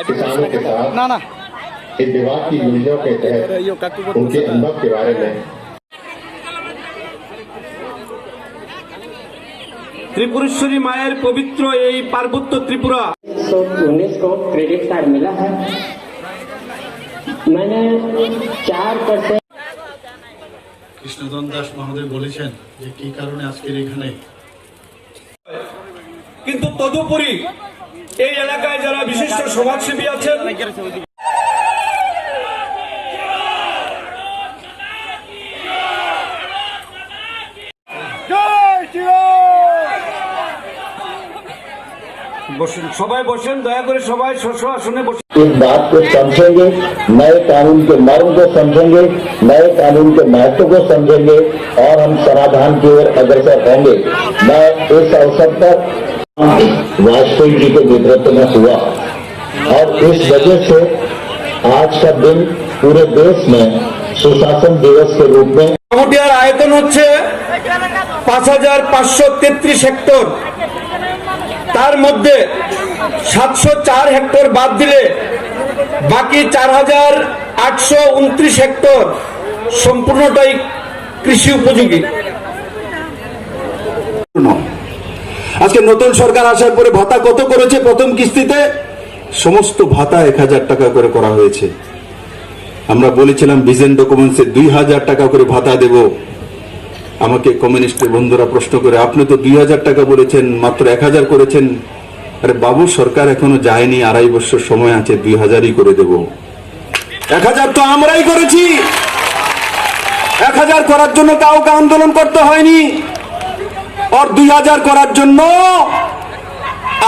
किसानों के साथ इस विवाद की योजनाओं के तहत उनके अनुभव के बारे में त्रिपुरेश्वरी मायर पवित्र ये पार्वत्य त्रिपुरा 19 को क्रेडिट कार्ड मिला है। मैंने 4% কৃষ্ণধন দাস মহোদয় বলেছেন যে কি কারণে আজকের এখানে, কিন্তু তদুপরি এই এলাকায় যারা বিশিষ্ট সমাজসেবী আছেন बसें सबाई बसें दया करे सबाई शस्व आसने बसें। इस बात को समझेंगे, नए कानून के मर्म को समझेंगे, नए कानून के महत्व को समझेंगे और हम समाधान की ओर अग्रसर होंगे। मैं इस अवसर पर वाजपेयी जी के नेतृत्व में हुआ और इस वजह से आज का दिन पूरे देश में सुशासन दिवस के रूप में बामुटियार आयतन होच्छे 5533 हेक्टर तार मध्य 704 हेक्टर बाद दिले बाकी 4829 हेक्टर सम्पूर्णटाई कृषि उपयोगी। आज के नतून सरकार आसार पर भाता कत करेছে प्रथम किस्तीते समस्त भाता 1000 টাকা করে করা হয়েছে। আমরা বলেছিলাম ভিশন ডকুমেন্টসে 2000 টাকা করে ভাতা দেব। আমাকে কমিউনিস্টের বন্ধুরা প্রশ্ন করে আপনি তো 2000 টাকা বলেছেন মাত্র 1000 করেছেন। আরে বাবু সরকার এখনো যায়নি, 2.5 বছর সময় আছে, 2000ই করে দেব। 1000 তো আমরাই করেছি। 1000 করার জন্য কাউকে আন্দোলন করতে হয়নি আর 2000 করার জন্য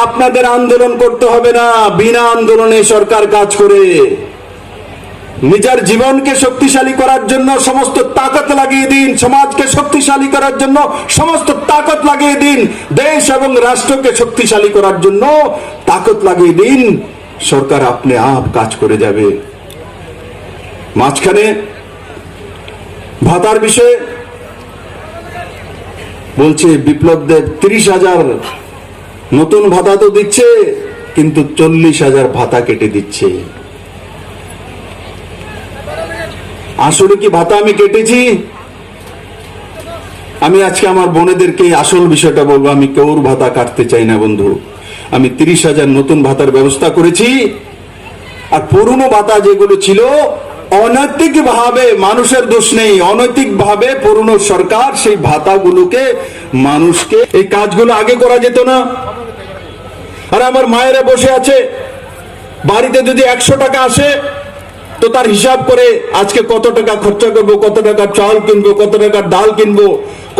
আপনাদের আন্দোলন করতে হবে না। বিনা আন্দোলনে সরকার কাজ করে নিজের জীবনকে শক্তিশালী করার জন্য সমস্ত তাকত লাগিয়ে দিন, সমাজকে শক্তিশালী করার জন্য সমস্ত তাকত লাগিয়ে দিন, দেশ এবং রাষ্ট্রকে শক্তিশালী করার জন্য তাকত লাগিয়ে দিন, সরকার আপনি আপ কাজ করে যাবে। মাঝখানে ভাতার বিষয়ে বলছে বিপ্লব দেব 30,000 নতুন ভাতা তো দিচ্ছে কিন্তু 40,000 ভাতা কেটে দিচ্ছে। আসলে কি ভাতা আমি কেটেছি? আমি আজকে আমার বোনেদেরকে আসল বিষয়টা বলবো, আমি কেউর ভাতা কাটতে চাই না বন্ধু। আমি 30,000 নতুন ভাতার ব্যবস্থা করেছি আর পুরনো ভাতা যেগুলো ছিল অনৈতিক ভাবে, মানুষের দোষ নেই, অনৈতিক ভাবে পুরনো সরকার সেই ভাতাগুলোকে মানুষকে এই কাজগুলো আগে করা যেত না। আর আমার মায়েরা বসে আছে, বাড়িতে যদি 100 টাকা আসে তো তার হিসাব করে আজকে কত টাকা খরচা করবো, কত টাকা চাল কিনবো, কত টাকা ডাল কিনবো,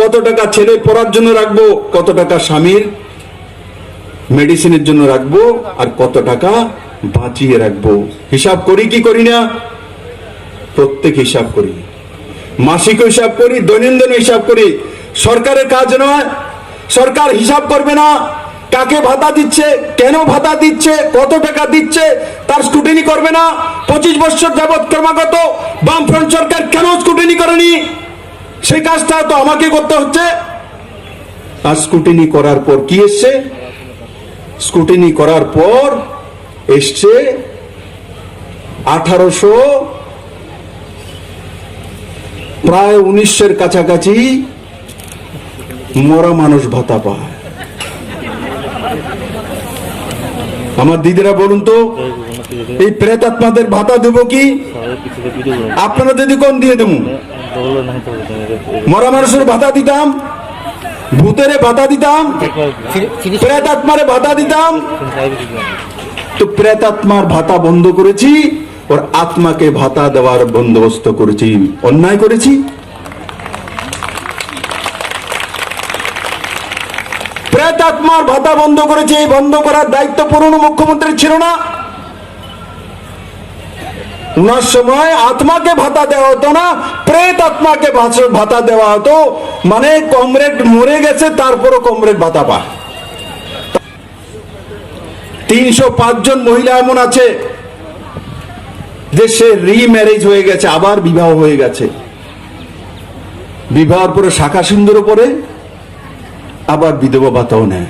কত টাকা ছেলে পড়ার জন্য রাখবো, কত টাকা স্বামীর মেডিসিনের জন্য রাখবো আর কত টাকা বাঁচিয়ে রাখবো। হিসাব করি কি করি না? প্রত্যেক হিসাব করি, মাসিক হিসাব করি, দৈনন্দিন হিসাব করি। সরকারের কাজ নয়, সরকার হিসাব করবে না কাকে ভাতা দিচ্ছে, কেন ভাতা দিচ্ছে, কত টাকা দিচ্ছে তার স্ক্রুটিনি করবে না। 25 বছর যাবৎ ক্রমাগত বামফ্রন্ট সরকার কেন স্ক্রুটিনি করেনি? সেই কাজটা তো আমাকে করতে হচ্ছে। আর স্ক্রুটিনি করার পর কি এসছে? স্ক্রুটিনি করার পর এসছে 1800 প্রায় 1900-এর কাছাকাছি মরা মানুষ ভাতা পায়। আমার দিদিরা বলুন তো, এই প্রেত আত্মাদের ভাতা দেবো কি? আপনারা যদি কোন দিয়ে দেবো? মরা মানুষের ভাতা দিতাম, ভূতের ভাতা দিতাম, প্রেত আত্মারে ভাতা দিতাম। তো প্রেত আত্মার ভাতা বন্ধ করেছি, ওর আত্মাকে ভাতা দেওয়ার বন্দোবস্ত করেছি। অন্যায় করেছি? প্রেত আত্মার ভাতা বন্ধ করেছে। এই বন্ধ করার দায়িত্ব পুরনো মুখ্যমন্ত্রী ছিল না? উনার সময় আত্মাকে ভাতা দেওয়া হতো না, প্রেত আত্মাকে ভাতা দেওয়া হতো। মানে কমরেড মরে গেছে তারপরও কমরেড ভাতা পায়। 305 জন মহিলা এমন আছে যে সে রিম্যারেজ হয়ে গেছে, আবার বিবাহ হয়ে গেছে, বিবাহের পরে শাখা সিন্দুর পরে আবার বিধবা ভাতাও নেয়।